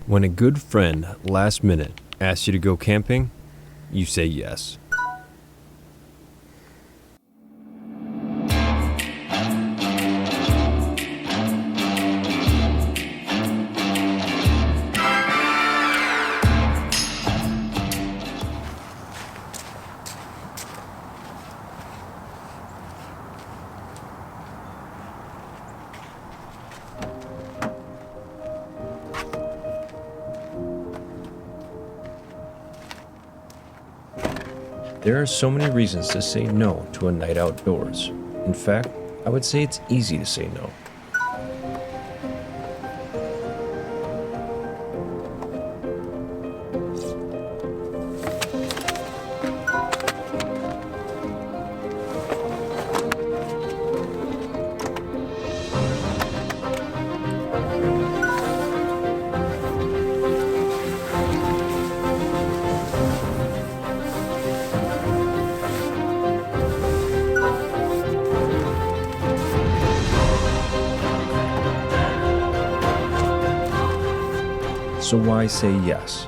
When a good friend, last minute, asks you to go camping, you say yes. There are so many reasons to say no to a night outdoors. In fact, I would say it's easy to say no. So why say yes?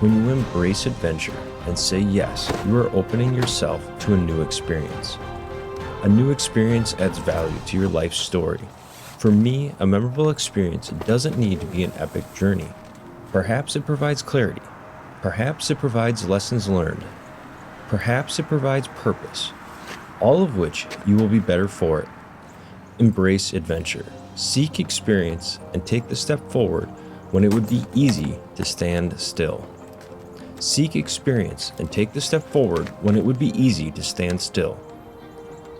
When you embrace adventure and say yes, you are opening yourself to a new experience. A new experience adds value to your life story. For me, a memorable experience doesn't need to be an epic journey. Perhaps it provides clarity. Perhaps it provides lessons learned. Perhaps it provides purpose. All of which you will be better for it. Embrace adventure. Seek experience and take the step forward when it would be easy to stand still. Seek experience and take the step forward when it would be easy to stand still.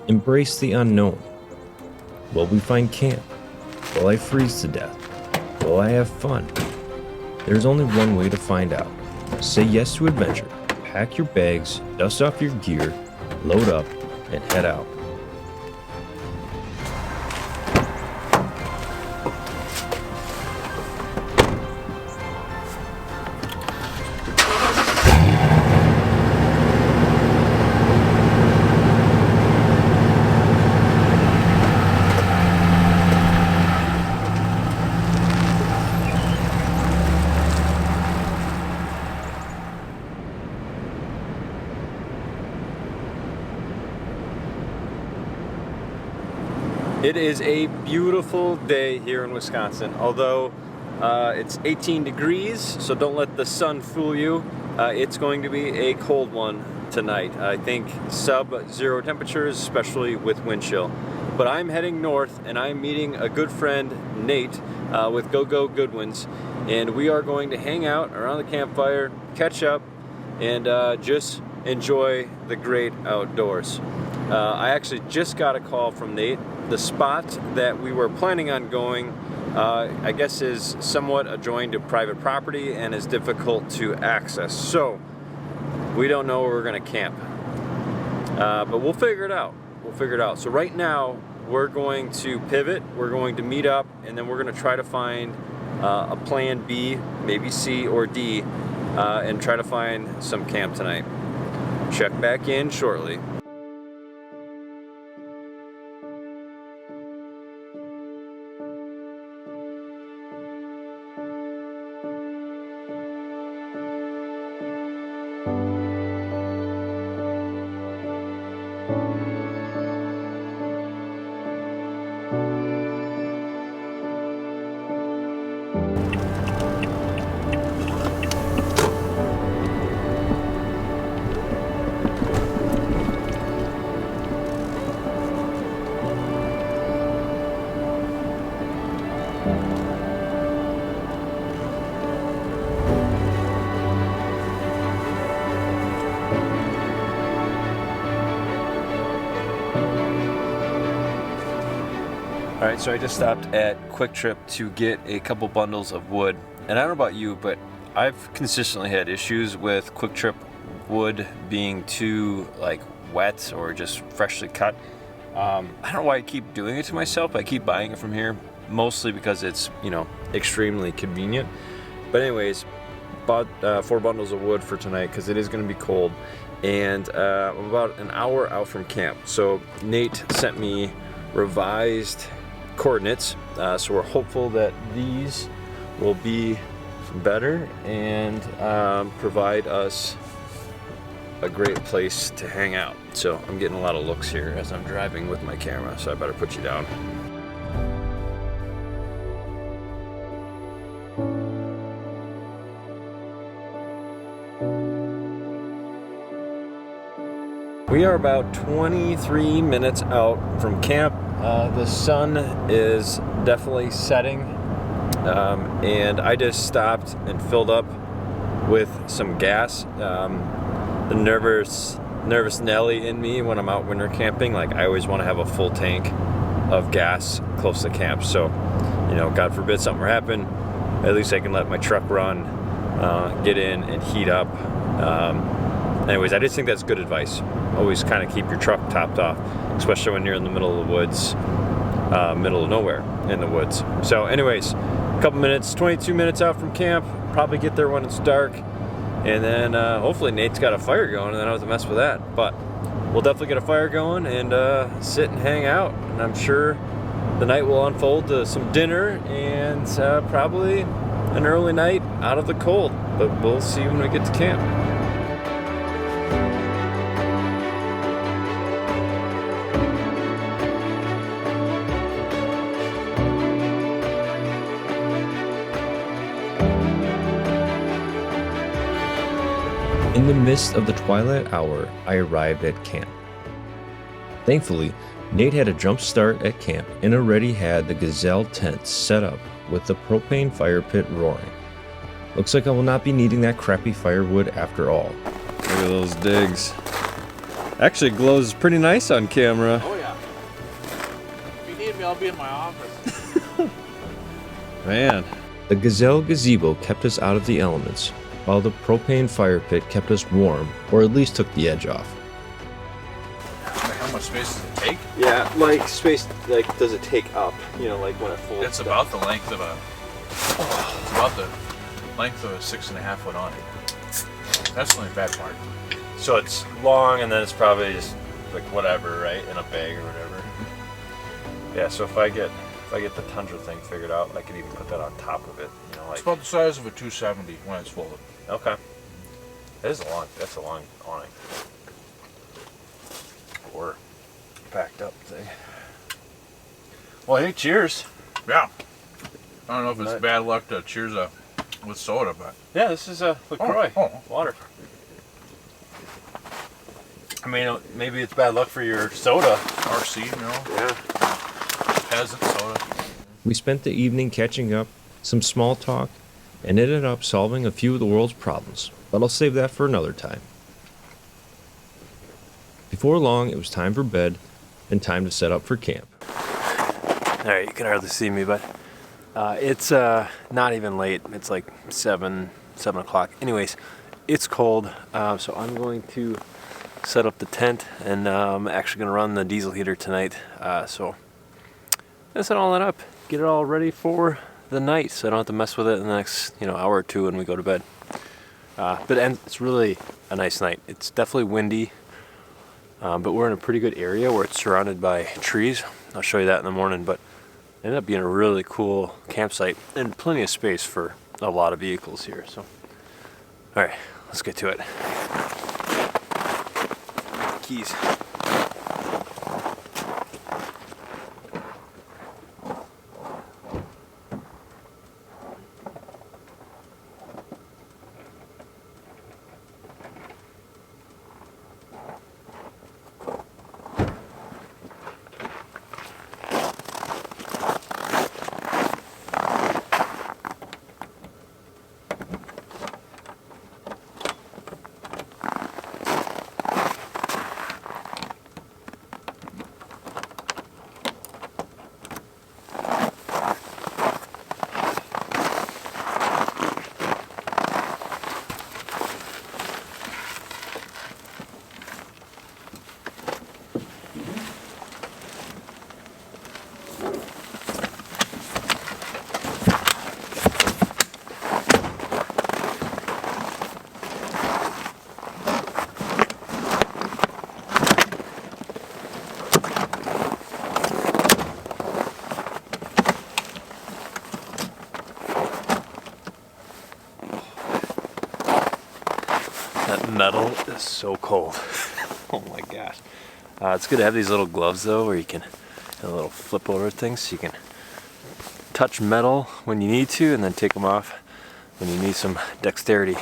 Embrace the unknown. Will we find camp? Will I freeze to death? Will I have fun? There's only one way to find out. Say yes to adventure. Pack your bags, dust off your gear, load up, and head out. It is a beautiful day here in Wisconsin, although it's 18 degrees, so don't let the sun fool you. It's going to be a cold one tonight. I think sub-zero temperatures, especially with wind chill. But I'm heading north and I'm meeting a good friend, Nate, with Go Go Goodwins, and we are going to hang out around the campfire, catch up, and just enjoy the great outdoors. I actually just got a call from Nate. The spot that we were planning on going, I guess, is somewhat adjoined to private property and is difficult to access. So we don't know where we're going to camp, but we'll figure it out. So right now we're going to pivot. We're going to meet up, and then we're going to try to find a plan B, maybe C or D, and try to find some camp tonight. Check back in shortly. Alright, so I just stopped at Quick Trip to get a couple bundles of wood. And I don't know about you, but I've consistently had issues with Quick Trip wood being too wet or just freshly cut. I don't know why I keep doing it to myself. I keep buying it from here, mostly because it's, extremely convenient. But anyways, bought 4 bundles of wood for tonight because it is going to be cold. And I'm about an hour out from camp. So Nate sent me revised coordinates, so we're hopeful that these will be better and provide us a great place to hang out. So I'm getting a lot of looks here as I'm driving with my camera, so I better put you down. We are about 23 minutes out from camp. The sun is definitely setting, and I just stopped and filled up with some gas. The nervous Nelly in me when I'm out winter camping, like I always want to have a full tank of gas close to camp. So, God forbid something were to happen, at least I can let my truck run, get in and heat up. Anyways, I just think that's good advice. Always kind of keep your truck topped off, especially when you're in the middle of the woods, middle of nowhere in the woods. So anyways, a couple minutes, 22 minutes out from camp, probably get there when it's dark, and then hopefully Nate's got a fire going and then I don't have to mess with that. But we'll definitely get a fire going and sit and hang out, and I'm sure the night will unfold to some dinner and probably an early night out of the cold, but we'll see when we get to camp. In the midst of the twilight hour, I arrived at camp. Thankfully, Nate had a jump start at camp and already had the Gazelle tent set up with the propane fire pit roaring. Looks like I will not be needing that crappy firewood after all. Look at those digs. Actually glows pretty nice on camera. Oh yeah. If you need me, I'll be in my office. Man. The Gazelle gazebo kept us out of the elements, while the propane fire pit kept us warm, or at least took the edge off. How much space does it take? Yeah, like space, like does it take up? Like when it folds. It's about the length of a. It's about the length of a 6.5 foot awning. That's the only bad part. So it's long, and then it's probably just like whatever, right, in a bag or whatever. Yeah. So if I get the tundra thing figured out, I could even put that on top of it. It's about the size of a 270 when it's folded. Okay. That's a long awning. Or packed up thing. Well, hey, cheers. Yeah. I don't know if it's bad luck to cheers with soda, but. Yeah, this is a LaCroix Oh. water. I mean, maybe it's bad luck for your soda. RC, Yeah. Peasant soda. We spent the evening catching up, some small talk, and ended up solving a few of the world's problems, but I'll save that for another time. Before long, it was time for bed and time to set up for camp. All right, you can hardly see me, but it's not even late. It's like 7 o'clock. Anyways, it's cold, so I'm going to set up the tent, and I'm actually going to run the diesel heater tonight. So I'm gonna set all that up, get it all ready for the night, so I don't have to mess with it in the next hour or two when we go to bed. But it's really a nice night. It's definitely windy, but we're in a pretty good area where it's surrounded by trees. I'll show you that in the morning, but it ended up being a really cool campsite and plenty of space for a lot of vehicles here. So, all right, let's get to it. Keys. is so cold. Oh my gosh. It's good to have these little gloves though, where you can a little flip over things so you can touch metal when you need to and then take them off when you need some dexterity.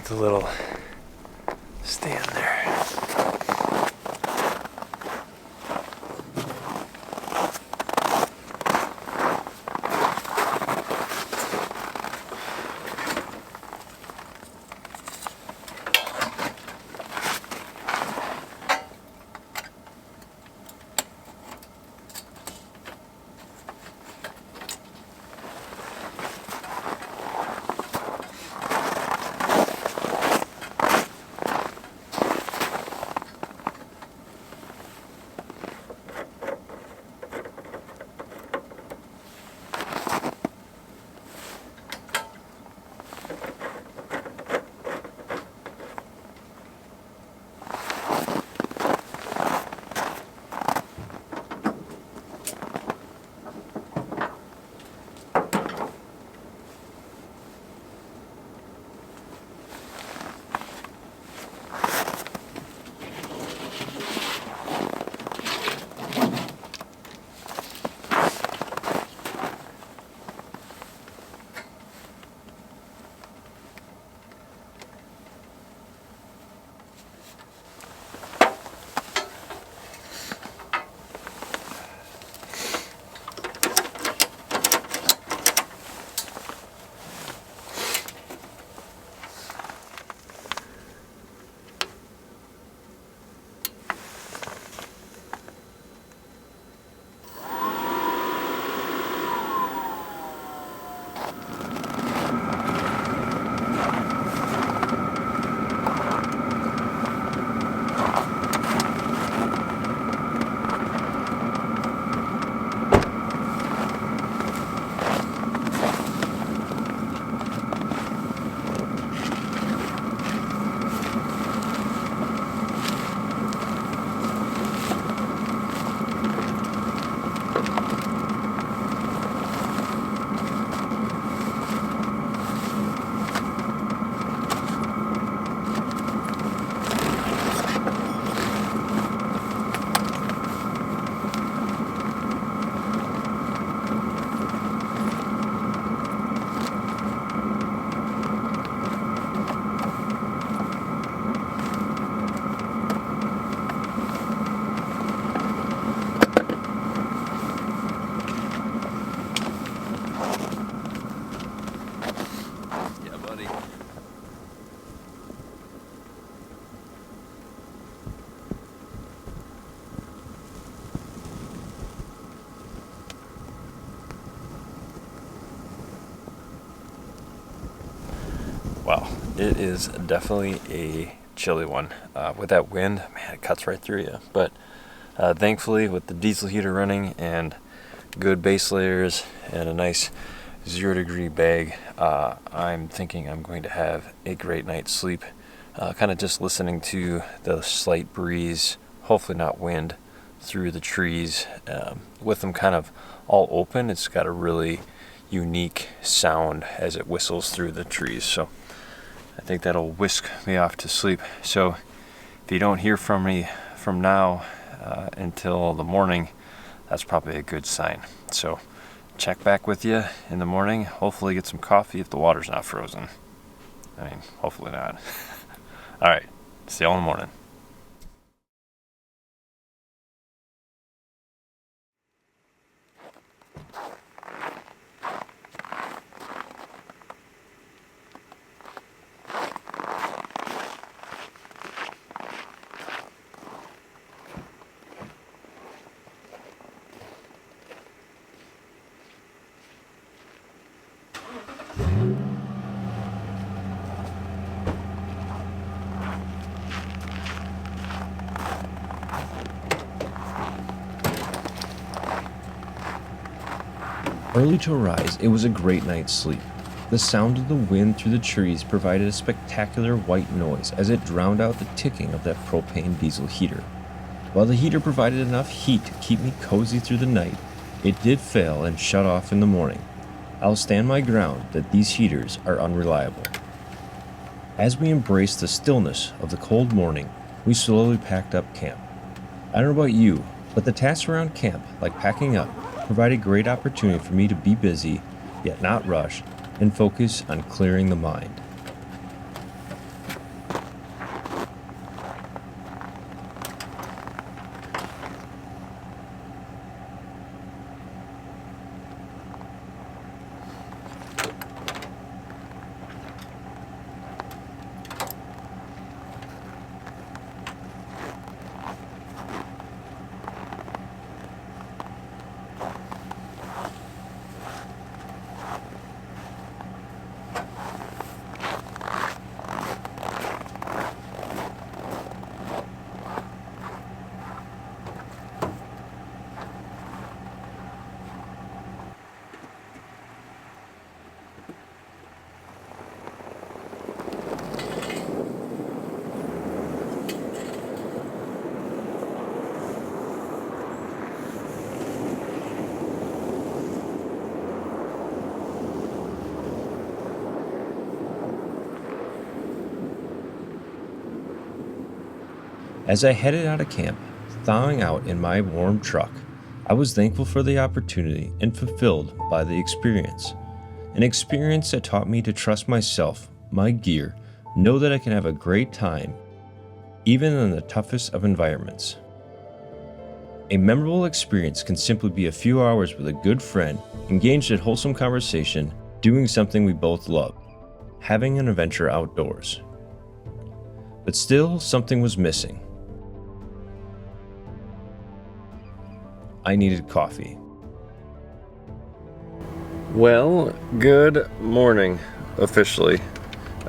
A little stand there. Wow, it is definitely a chilly one. With that wind, man, it cuts right through you. But thankfully, with the diesel heater running and good base layers and a nice 0-degree bag, I'm thinking I'm going to have a great night's sleep. Kind of just listening to the slight breeze, hopefully not wind, through the trees. With them kind of all open, it's got a really unique sound as it whistles through the trees. So I think that'll whisk me off to sleep. So if you don't hear from me from now until the morning, that's probably a good sign. So check back with you in the morning. Hopefully get some coffee if the water's not frozen. I mean, hopefully not. All right, see y'all in the morning. Early to arise, it was a great night's sleep. The sound of the wind through the trees provided a spectacular white noise as it drowned out the ticking of that propane diesel heater. While the heater provided enough heat to keep me cozy through the night, it did fail and shut off in the morning. I'll stand my ground that these heaters are unreliable. As we embraced the stillness of the cold morning, we slowly packed up camp. I don't know about you, but the tasks around camp, like packing up, provided great opportunity for me to be busy, yet not rush, and focus on clearing the mind. As I headed out of camp, thawing out in my warm truck, I was thankful for the opportunity and fulfilled by the experience. An experience that taught me to trust myself, my gear, know that I can have a great time, even in the toughest of environments. A memorable experience can simply be a few hours with a good friend, engaged in wholesome conversation, doing something we both love, having an adventure outdoors. But still, something was missing. I needed coffee. Well, good morning, officially.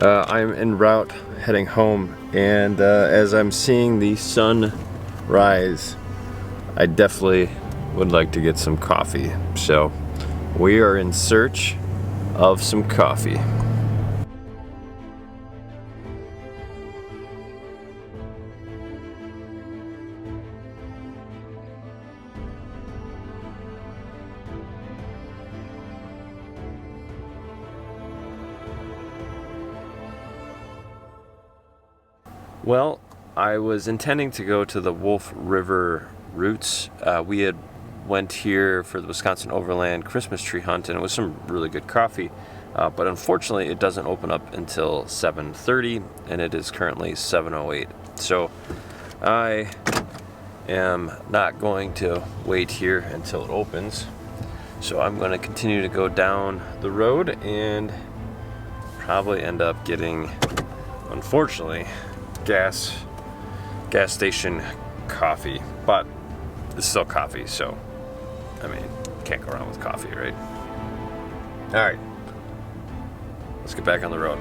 I'm en route heading home, and as I'm seeing the sun rise, I definitely would like to get some coffee. So we are in search of some coffee. Well, I was intending to go to the Wolf River Roots. We had went here for the Wisconsin Overland Christmas tree hunt, and it was some really good coffee. But unfortunately, it doesn't open up until 7:30, and it is currently 7:08. So I am not going to wait here until it opens. So I'm going to continue to go down the road and probably end up getting, unfortunately, gas station coffee, but it's still coffee, so I mean, can't go wrong with coffee, right? All right, let's get back on the road.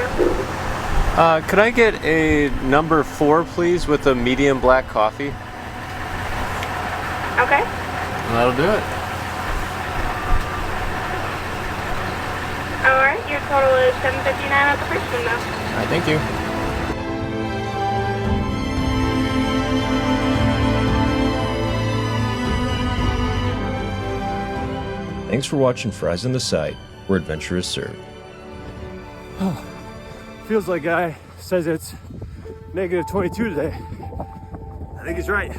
you? Could I get a number 4, please, with a medium black coffee? Okay. That'll do it. All right, your total is $7.59 at the first window. All right, thank you. Thanks for watching Fries on the Side, where adventure is served. Feels like guy says it's -22 today. I think he's right.